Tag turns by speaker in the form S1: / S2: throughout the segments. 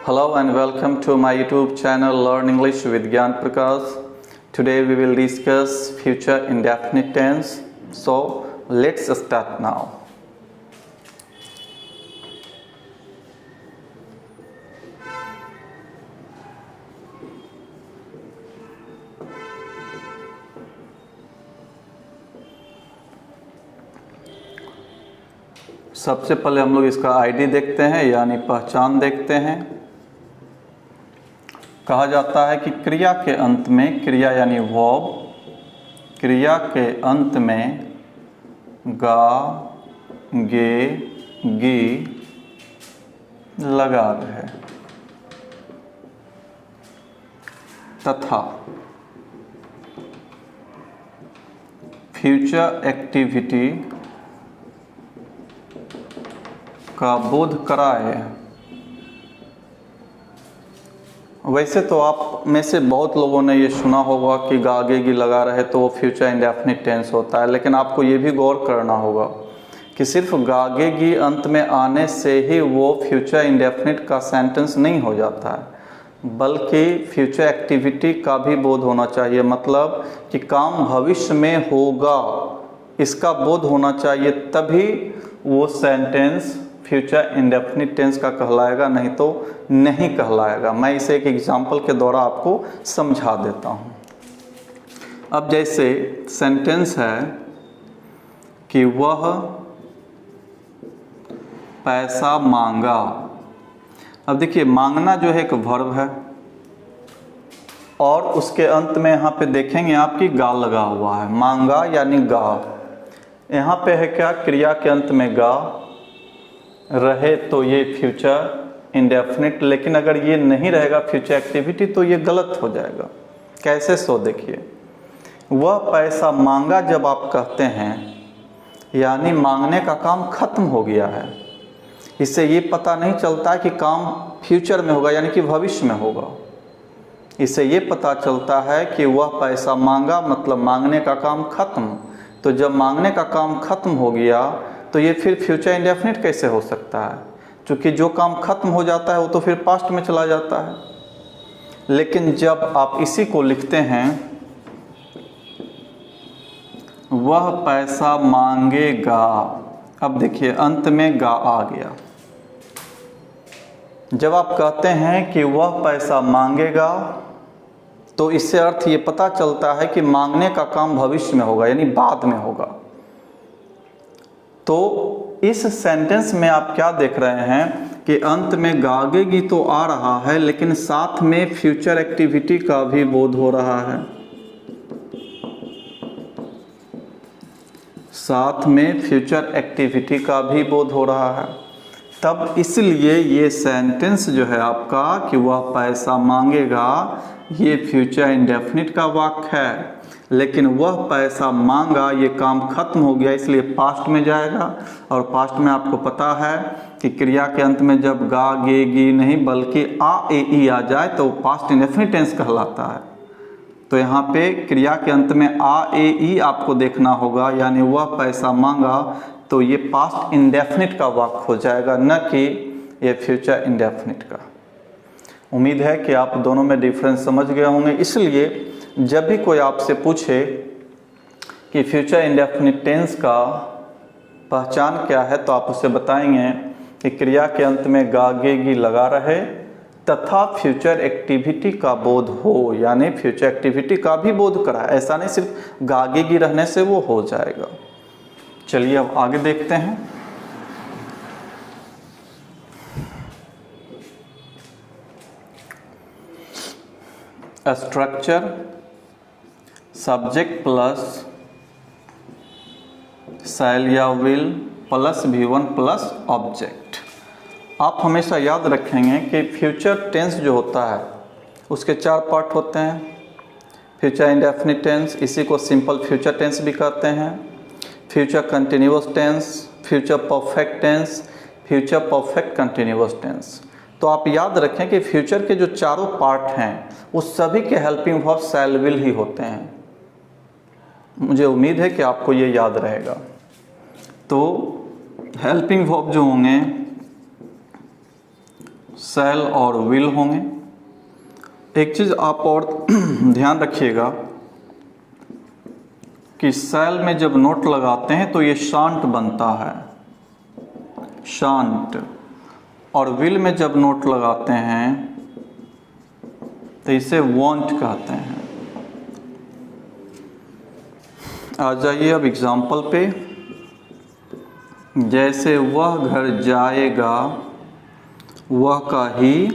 S1: Hello and welcome to my YouTube channel Learn English with Gyan Prakash. Today we will discuss future indefinite tense. So let's start now. सबसे पहले हम लोग इसका ID देखते हैं यानी पहचान देखते हैं। कहा जाता है कि क्रिया के अंत में, क्रिया यानी वर्ब, क्रिया के अंत में गा, गे, गी लगा रहे तथा फ्यूचर एक्टिविटी का बोध कराए। वैसे तो आप में से बहुत लोगों ने ये सुना होगा कि गागेगी लगा रहे तो वो फ्यूचर इंडेफिनिट टेंस होता है, लेकिन आपको ये भी गौर करना होगा कि सिर्फ गागेगी अंत में आने से ही वो फ्यूचर इंडेफिनिट का सेंटेंस नहीं हो जाता है, बल्कि फ्यूचर एक्टिविटी का भी बोध होना चाहिए। मतलब कि काम भविष्य में होगा इसका बोध होना चाहिए, तभी वो सेंटेंस फ्यूचर इंडेफिनिट टेंस का कहलाएगा, नहीं तो नहीं कहलाएगा। मैं इसे एक एग्जाम्पल के द्वारा आपको समझा देता हूँ। अब जैसे सेंटेंस है कि वह पैसा मांगा। अब देखिए, मांगना जो है एक वर्ब है और उसके अंत में यहाँ पे देखेंगे आपकी गा लगा हुआ है। मांगा यानी गा। यहाँ पे है क्या, क्रिया के अंत में गा रहे तो ये फ्यूचर इंडेफिनिट, लेकिन अगर ये नहीं रहेगा फ्यूचर एक्टिविटी तो ये गलत हो जाएगा। कैसे? सो देखिए, वह पैसा मांगा जब आप कहते हैं यानी मांगने का काम खत्म हो गया है। इससे ये पता नहीं चलता है कि काम फ्यूचर में होगा यानी कि भविष्य में होगा। इससे ये पता चलता है कि वह पैसा मांगा मतलब मांगने का काम खत्म। तो जब मांगने का काम खत्म हो गया तो ये फिर फ्यूचर इंडेफिनिट कैसे हो सकता है? क्योंकि जो काम खत्म हो जाता है वो तो फिर पास्ट में चला जाता है। लेकिन जब आप इसी को लिखते हैं वह पैसा मांगेगा, अब देखिए अंत में गा आ गया। जब आप कहते हैं कि वह पैसा मांगेगा तो इससे अर्थ ये पता चलता है कि मांगने का काम भविष्य में होगा यानी बाद में होगा। तो इस सेंटेंस में आप क्या देख रहे हैं कि अंत में गागेगी तो आ रहा है, लेकिन साथ में फ्यूचर एक्टिविटी का भी बोध हो रहा है। साथ में फ्यूचर एक्टिविटी का भी बोध हो रहा है। तब इसलिए ये सेंटेंस जो है आपका कि वह पैसा मांगेगा, ये फ्यूचर इंडेफिनिट का वाक्य है। लेकिन वह पैसा मांगा ये काम खत्म हो गया इसलिए पास्ट में जाएगा। और पास्ट में आपको पता है कि क्रिया के अंत में जब गा, गे, गी नहीं बल्कि आ, ए, ई आ जाए तो पास्ट इंडेफिनिट टेंस कहलाता है। तो यहाँ पे क्रिया के अंत में आ, ए, ई आपको देखना होगा, यानी वह पैसा मांगा तो ये पास्ट इंडेफिनिट का वाक्य हो जाएगा, न कि ये फ्यूचर इंडेफिनिट का। उम्मीद है कि आप दोनों में डिफरेंस समझ गए होंगे। इसलिए जब भी कोई आपसे पूछे कि फ्यूचर इंडेफिनिट टेंस का पहचान क्या है तो आप उसे बताएंगे कि क्रिया के अंत में गागेगी लगा रहे तथा फ्यूचर एक्टिविटी का बोध हो, यानी फ्यूचर एक्टिविटी का भी बोध कराए। ऐसा नहीं सिर्फ गागेगी रहने से वो हो जाएगा। चलिए अब आगे देखते हैं। स्ट्रक्चर सब्जेक्ट प्लस शैल या will plus V1 plus object. आप हमेशा याद रखेंगे कि फ्यूचर टेंस जो होता है उसके 4 पार्ट होते हैं। फ्यूचर इंडेफिनिट टेंस, इसी को सिंपल फ्यूचर टेंस भी कहते हैं, future continuous tense, future perfect tense, future perfect continuous tense. तो आप याद रखें कि फ्यूचर के जो चारों पार्ट हैं उस सभी के helping verb shell will he होते हैं। मुझे उम्मीद है कि आपको ये याद रहेगा। तो हेल्पिंग वर्ब जो होंगे शैल और विल होंगे। एक चीज़ आप और ध्यान रखिएगा कि शैल में जब नोट लगाते हैं तो ये शांत बनता है, शांत, और विल में जब नोट लगाते हैं तो इसे वांट कहते हैं। आ जाइए अब एग्जाम्पल पे। जैसे वह घर जाएगा, वह का ही,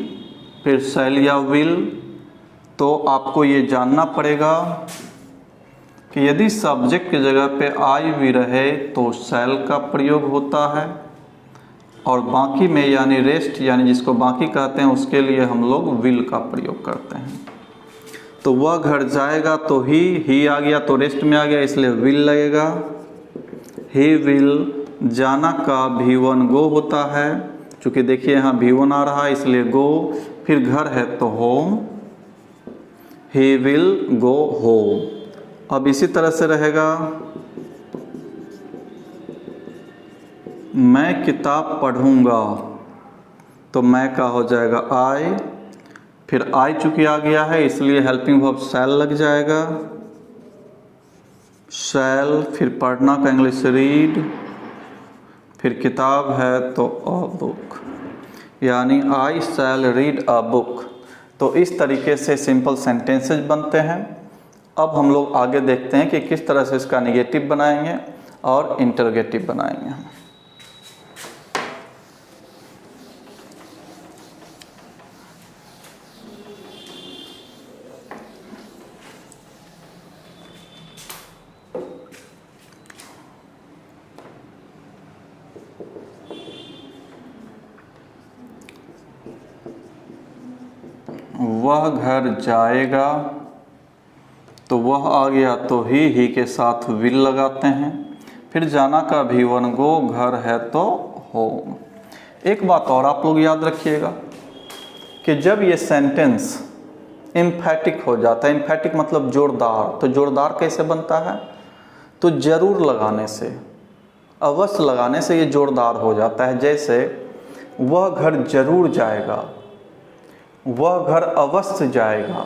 S1: फिर शैल या विल, तो आपको ये जानना पड़ेगा कि यदि सब्जेक्ट की जगह पे आई भी रहे तो शैल का प्रयोग होता है, और बाकी में यानी रेस्ट यानी जिसको बाकी कहते हैं उसके लिए हम लोग विल का प्रयोग करते हैं। तो वह घर जाएगा तो ही आ गया तो रेस्ट में आ गया, इसलिए विल लगेगा। ही विल, जाना का V1 गो होता है, चूँकि देखिए यहाँ V1 आ रहा है इसलिए गो, फिर घर है तो home, he will go home. अब इसी तरह से रहेगा, मैं किताब पढ़ूंगा, तो मैं का हो जाएगा आई, फिर आई चूँकि आ गया है इसलिए हेल्पिंग वर्ब शैल लग जाएगा, शैल, फिर पढ़ना का इंग्लिश रीड, फिर किताब है तो अ बुक, यानी आई शैल रीड अ बुक। तो इस तरीके से सिंपल सेंटेंसेस बनते हैं। अब हम लोग आगे देखते हैं कि किस तरह से इसका नेगेटिव बनाएंगे और इंटरोगेटिव बनाएंगे। वह घर जाएगा, तो वह आ गया तो ही के साथ विल लगाते हैं, फिर जाना का V1 गो, घर है तो होम। एक बात और आप लोग याद रखिएगा कि जब ये सेंटेंस एम्फैटिक हो जाता है, एम्फैटिक मतलब जोरदार, तो जोरदार कैसे बनता है? तो जरूर लगाने से, अवश्य लगाने से ये जोरदार हो जाता है। जैसे वह घर जरूर जाएगा, वह घर अवश्य जाएगा,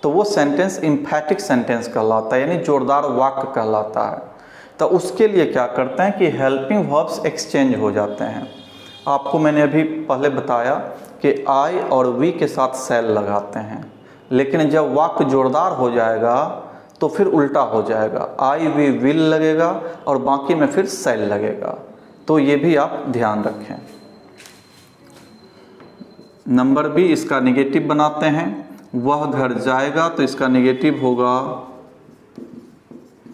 S1: तो वो सेंटेंस एम्फैटिक सेंटेंस कहलाता है, यानी जोरदार वाक्य कहलाता है। तो उसके लिए क्या करते हैं कि हेल्पिंग वर्ब्स एक्सचेंज हो जाते हैं। आपको मैंने अभी पहले बताया कि आई और वी के साथ शैल लगाते हैं, लेकिन जब वाक्य जोरदार हो जाएगा तो फिर उल्टा हो जाएगा, आई वी विल लगेगा और बाकी में फिर शैल लगेगा। तो ये भी आप ध्यान रखें। नंबर बी, इसका नेगेटिव बनाते हैं। वह घर जाएगा तो इसका नेगेटिव होगा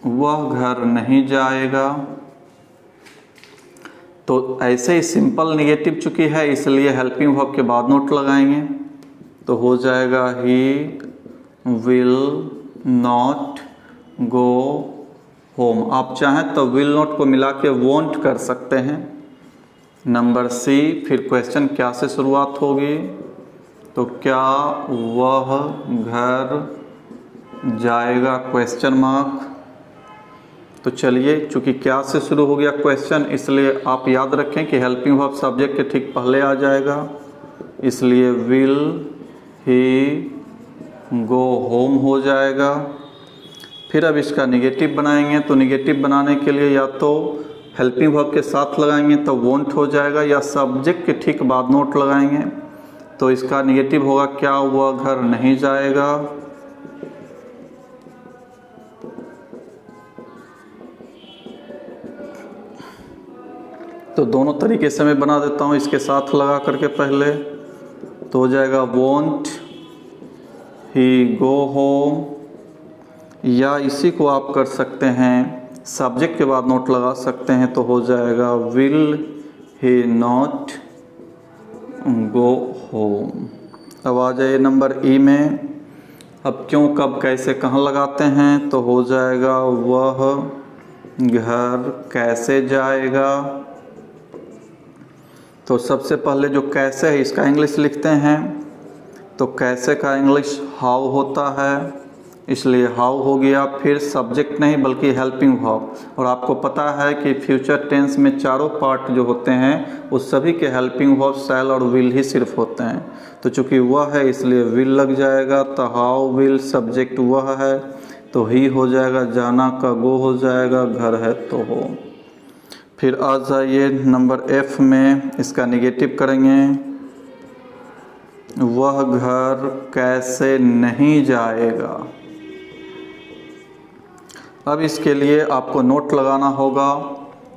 S1: वह घर नहीं जाएगा। तो ऐसे ही सिंपल नेगेटिव चुकी है इसलिए हेल्पिंग वर्ब के बाद नोट लगाएंगे, तो हो जाएगा he will not go home. आप चाहें तो विल नॉट को मिला के वॉन्ट कर सकते हैं। नंबर सी, फिर क्वेश्चन क्या से शुरुआत होगी, तो क्या वह घर जाएगा क्वेश्चन मार्क। तो चलिए, चूंकि क्या से शुरू हो गया क्वेश्चन, इसलिए आप याद रखें कि हेल्पिंग वर्ब सब्जेक्ट के ठीक पहले आ जाएगा, इसलिए विल ही गो होम हो जाएगा। फिर अब इसका नेगेटिव बनाएंगे, तो नेगेटिव बनाने के लिए या तो हेल्पिंग वर्ब के साथ लगाएंगे तो वोंट हो जाएगा, या सब्जेक्ट के ठीक बाद नोट लगाएंगे तो इसका नेगेटिव होगा क्या वह घर नहीं जाएगा। तो दोनों तरीके से मैं बना देता हूँ, इसके साथ लगा करके पहले, तो हो जाएगा वोंट ही गो होम, या इसी को आप कर सकते हैं सब्जेक्ट के बाद नोट लगा सकते हैं, तो हो जाएगा will he not go home. अब आ जाइए नंबर ई में। अब क्यों, कब, कैसे, कहाँ लगाते हैं, तो हो जाएगा वह घर कैसे जाएगा। तो सबसे पहले जो कैसे है इसका इंग्लिश लिखते हैं, तो कैसे का इंग्लिश हाउ होता है, इसलिए हाउ हो गया। फिर सब्जेक्ट नहीं बल्कि हेल्पिंग वर्ब, और आपको पता है कि फ्यूचर टेंस में चारों पार्ट जो होते हैं उस सभी के हेल्पिंग वर्ब शैल और विल ही सिर्फ होते हैं। तो चूंकि वह है इसलिए विल लग जाएगा, तो हाउ विल सब्जेक्ट वह है तो ही हो जाएगा, जाना का गो हो जाएगा, घर है तो हो। फिर आ जाइए नंबर एफ में, इसका निगेटिव करेंगे। वह घर कैसे नहीं जाएगा। अब इसके लिए आपको नोट लगाना होगा,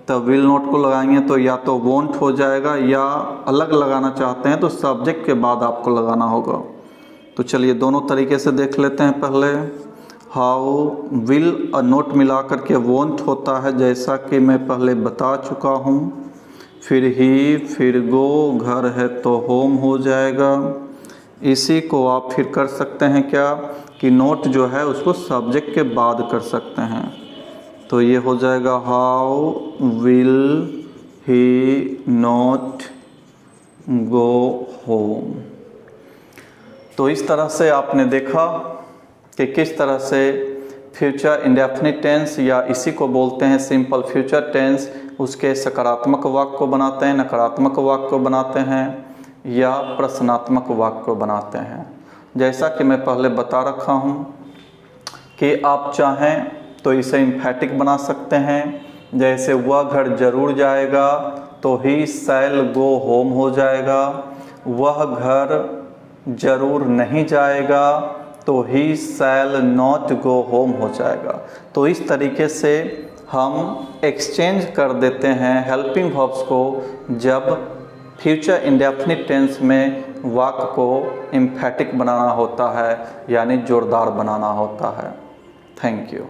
S1: तब विल नोट को लगाएंगे तो या तो वोंट हो जाएगा, या अलग लगाना चाहते हैं तो सब्जेक्ट के बाद आपको लगाना होगा। तो चलिए दोनों तरीके से देख लेते हैं। पहले हाउ विल नोट मिला करके वोंट होता है, जैसा कि मैं पहले बता चुका हूँ। फिर ही, फिर गो, घर है तो होम हो जाएगा। इसी को आप फिर कर सकते हैं क्या कि नोट जो है उसको सब्जेक्ट के बाद कर सकते हैं। तो ये हो जाएगा how will he not go home. तो इस तरह से आपने देखा कि किस तरह से फ्यूचर इंडेफिनिट टेंस, या इसी को बोलते हैं सिंपल फ्यूचर टेंस, उसके सकारात्मक वाक्य को बनाते हैं, नकारात्मक वाक्य को बनाते हैं, या प्रश्नात्मक वाक्य को बनाते हैं। जैसा कि मैं पहले बता रखा हूँ कि आप चाहें तो इसे एम्फैटिक बना सकते हैं। जैसे वह घर जरूर जाएगा तो ही शैल गो होम हो जाएगा। वह घर जरूर नहीं जाएगा तो ही शैल नॉट गो होम हो जाएगा। तो इस तरीके से हम एक्सचेंज कर देते हैं हेल्पिंग वर्ब्स को जब फ्यूचर इंडेफिनिट टेंस में वाक्य को एम्फैटिक बनाना होता है, यानी जोरदार बनाना होता है। Thank you.